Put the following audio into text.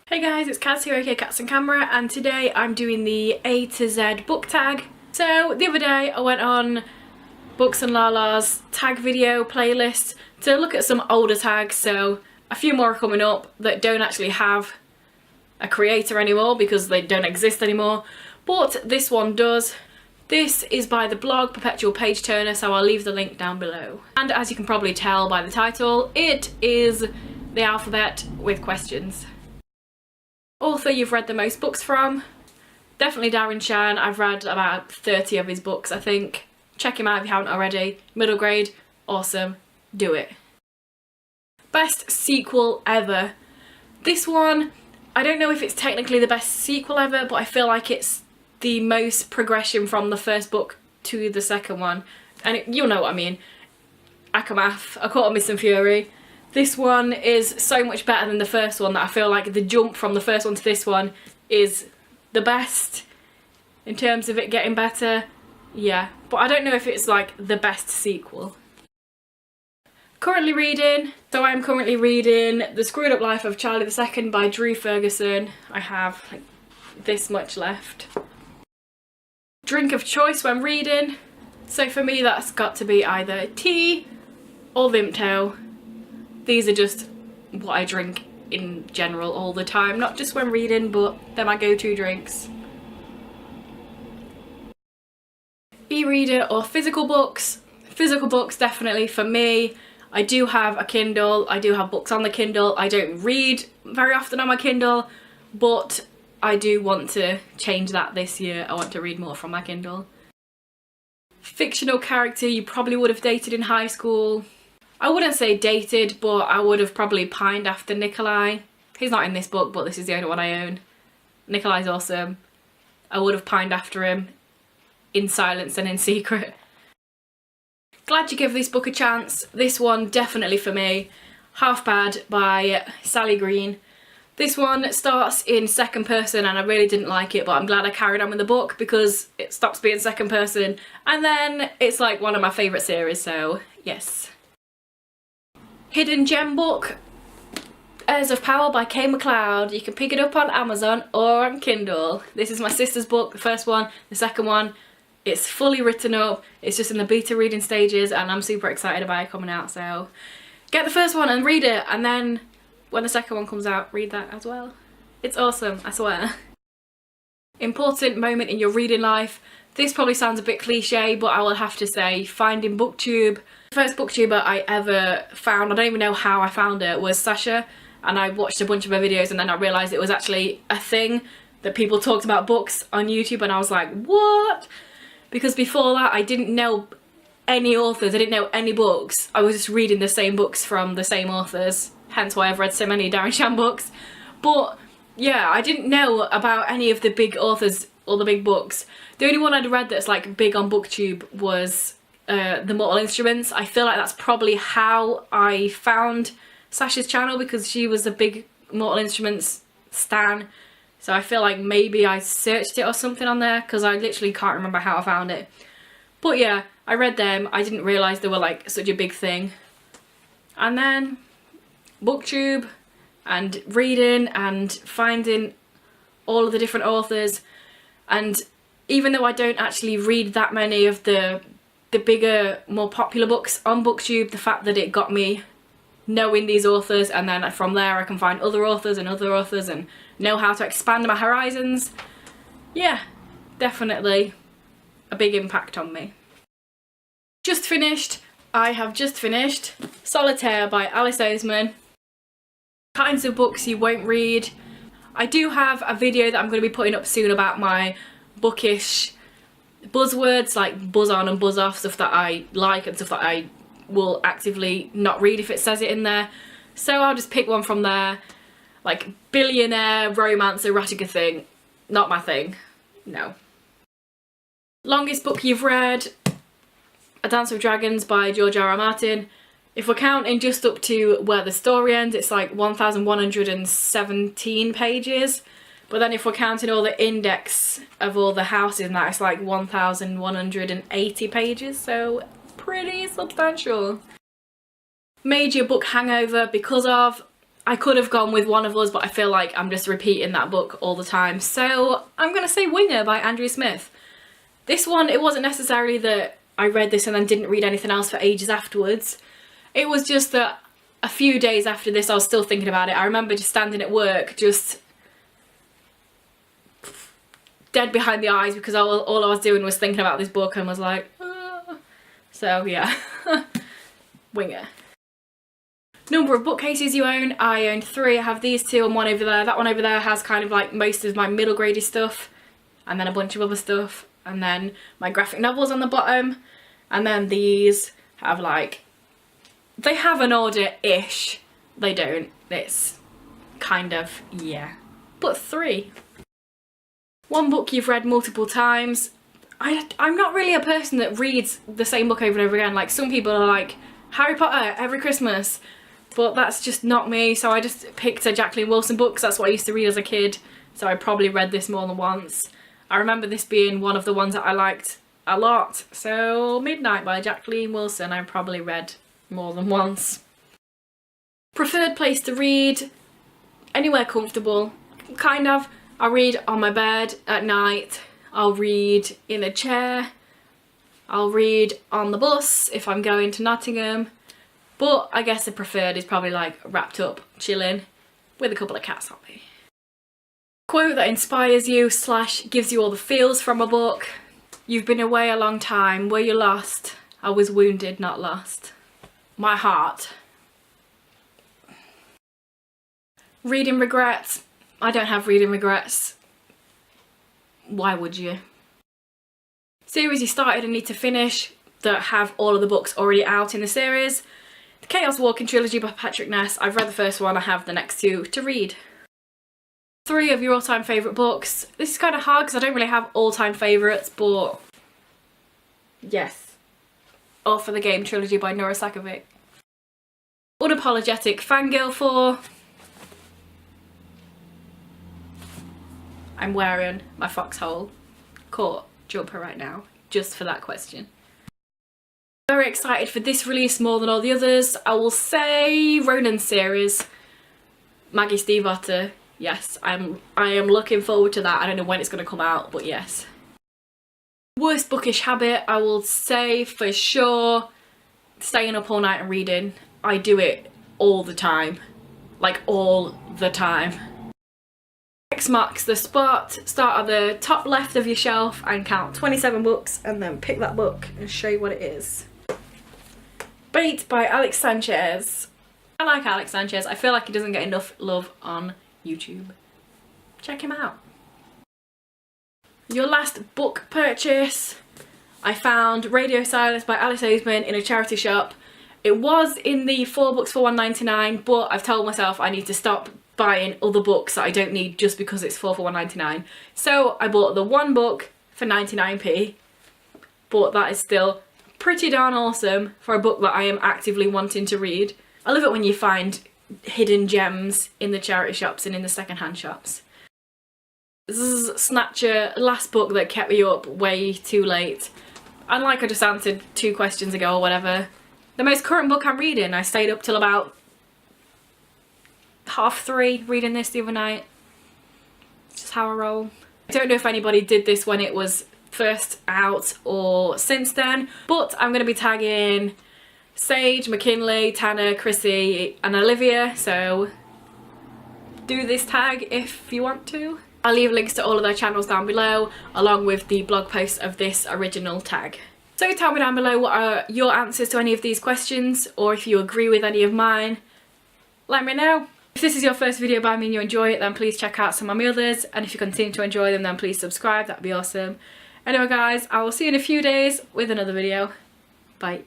Hey guys, it's Kaz here, aka Cats and Camera, and today I'm doing the A to Z book tag. So the other day I went on Books and Lala's tag video playlist to look at some older tags, so a few more are coming up that don't actually have a creator anymore because they don't exist anymore, but this one does. This is by the blog Perpetual Page Turner, so I'll leave the link down below. And as you can probably tell by the title, it is the alphabet with questions. Author you've read the most books from? Definitely Darren Shan. I've read about 30 of his books, I think. Check him out if you haven't already. Middle grade, awesome, do it. Best sequel ever. This one, I don't know if it's technically the best sequel ever, but I feel like it's the most progression from the first book to the second one. And you'll know what I mean. ACOMAF, A Court of Mist and Fury. This one is so much better than the first one that I feel like the jump from the first one to this one is the best in terms of it getting better. Yeah, but I don't know if it's like the best sequel. Currently reading, so I'm currently reading The Screwed Up Life of Charlie II by Drew Ferguson. I have like this much left. Drink of choice when reading, so for me that's got to be either tea or Vimto. These are just what I drink in general all the time, not just when reading, but they're my go-to drinks. E-reader or physical books? Physical books definitely for me. I do have a Kindle, I do have books on the Kindle. I don't read very often on my Kindle, but I do want to change that this year. I want to read more from my Kindle. Fictional character you probably would have dated in high school. I wouldn't say dated, but I would have probably pined after Nikolai. He's not in this book, but this is the only one I own. Nikolai's awesome. I would have pined after him in silence and in secret. Glad you gave this book a chance. This one definitely for me. Half Bad by Sally Green. This one starts in second person and I really didn't like it, but I'm glad I carried on with the book because it stops being second person and then it's like one of my favourite series, so yes. Hidden gem book, Heirs of Power by Kay MacLeod. You can pick it up on Amazon or on Kindle. This is my sister's book, the first one. The second one, it's fully written up. It's just in the beta reading stages and I'm super excited about it coming out. So get the first one and read it, and then when the second one comes out, read that as well. It's awesome, I swear. Important moment in your reading life. This probably sounds a bit cliche, but I will have to say finding BookTube. The first BookTuber I ever found, I don't even know how I found it, was Sasha, and I watched a bunch of her videos and then I realised it was actually a thing that people talked about books on YouTube, and I was like, what? Because before that I didn't know any authors, I didn't know any books. I was just reading the same books from the same authors, hence why I've read so many Darren Shan books. But yeah, I didn't know about any of the big authors or the big books. The only one I'd read that's like big on BookTube was The Mortal Instruments. I feel like that's probably how I found Sasha's channel, because she was a big Mortal Instruments stan. So I feel like maybe I searched it or something on there, because I literally can't remember how I found it. But yeah, I read them. I didn't realise they were like such a big thing. And then BookTube and reading and finding all of the different authors. And even though I don't actually read that many of the bigger, more popular books on BookTube, the fact that it got me knowing these authors, and then from there I can find other authors and know how to expand my horizons. Yeah, definitely a big impact on me. I have just finished Solitaire by Alice Oseman. Kinds of books you won't read. I do have a video that I'm going to be putting up soon about my bookish buzzwords, like buzz on and buzz off, stuff that I like and stuff that I will actively not read if it says it in there. So I'll just pick one from there. Like billionaire, romance, erotica thing. Not my thing. No. Longest book you've read? A Dance with Dragons by George R.R. Martin. If we're counting just up to where the story ends, it's like 1,117 pages. But then if we're counting all the index of all the houses and that, it's like 1,180 pages. So pretty substantial. Major book hangover because of I could have gone with One of Us, but I feel like I'm just repeating that book all the time. So I'm going to say Winger by Andrew Smith. This one, it wasn't necessarily that I read this and then didn't read anything else for ages afterwards. It was just that a few days after this I was still thinking about it. I remember just standing at work, just dead behind the eyes, because all I was doing was thinking about this book and was like, ah. So yeah, Winger. Number of bookcases you own. I own 3. I have these 2 and one over there. That one over there has kind of like most of my middle gradey stuff, and then a bunch of other stuff, and then my graphic novels on the bottom, and then these have like, they have an order-ish. They don't. It's kind of, yeah. But 3. One book you've read multiple times. I'm not really a person that reads the same book over and over again. Like, some people are like, Harry Potter every Christmas. But that's just not me, so I just picked a Jacqueline Wilson book, 'cause that's what I used to read as a kid. So I probably read this more than once. I remember this being one of the ones that I liked a lot. So Midnight by Jacqueline Wilson I probably read more than once. Preferred place to read? Anywhere comfortable. Kind of. I read on my bed at night. I'll read in a chair. I'll read on the bus if I'm going to Nottingham. But I guess the preferred is probably like wrapped up, chilling, with a couple of cats on me. Quote that inspires you / gives you all the feels from a book. You've been away a long time. Were you lost? I was wounded, not lost. My heart. Reading regrets. I don't have reading regrets. Why would you? Series you started and need to finish that have all of the books already out in the series. The Chaos Walking Trilogy by Patrick Ness. I've read the first one, I have the next 2 to read. 3 of your all-time favourite books. This is kind of hard because I don't really have all-time favourites, but yes. All for the Game trilogy by Nora Sakavic. Unapologetic fangirl for. I'm wearing my Foxhole Court jumper right now, just for that question. Very excited for this release more than all the others. I will say Ronan series. Maggie Stiefvater. Yes, I am looking forward to that. I don't know when it's going to come out, but yes. Worst bookish habit, I will say for sure staying up all night and reading. I do it all the time. Like all the time. X marks the spot. Start at the top left of your shelf and count 27 books and then pick that book and show you what it is. Bait by Alex Sanchez. I like Alex Sanchez. I feel like he doesn't get enough love on YouTube. Check him out. Your last book purchase. I found Radio Silence by Alice Oseman in a charity shop. It was in the 4 books for $1.99, but I've told myself I need to stop buying other books that I don't need just because it's 4 for $1.99. So I bought the 1 book for 99p, but that is still pretty darn awesome for a book that I am actively wanting to read. I love it when you find hidden gems in the charity shops and in the second-hand shops. This is Snatcher, last book that kept me up way too late. And like I just answered 2 questions ago or whatever, the most current book I'm reading, I stayed up till about 3:30 reading this the other night. It's just how I roll. I don't know if anybody did this when it was first out or since then, but I'm going to be tagging Sage, McKinley, Tanner, Chrissy and Olivia, so do this tag if you want to. I'll leave links to all of their channels down below along with the blog post of this original tag. So tell me down below what are your answers to any of these questions, or if you agree with any of mine, let me know. If this is your first video by me and you enjoy it, then please check out some of my others, and if you continue to enjoy them then please subscribe, that'd be awesome. Anyway guys, I will see you in a few days with another video. Bye.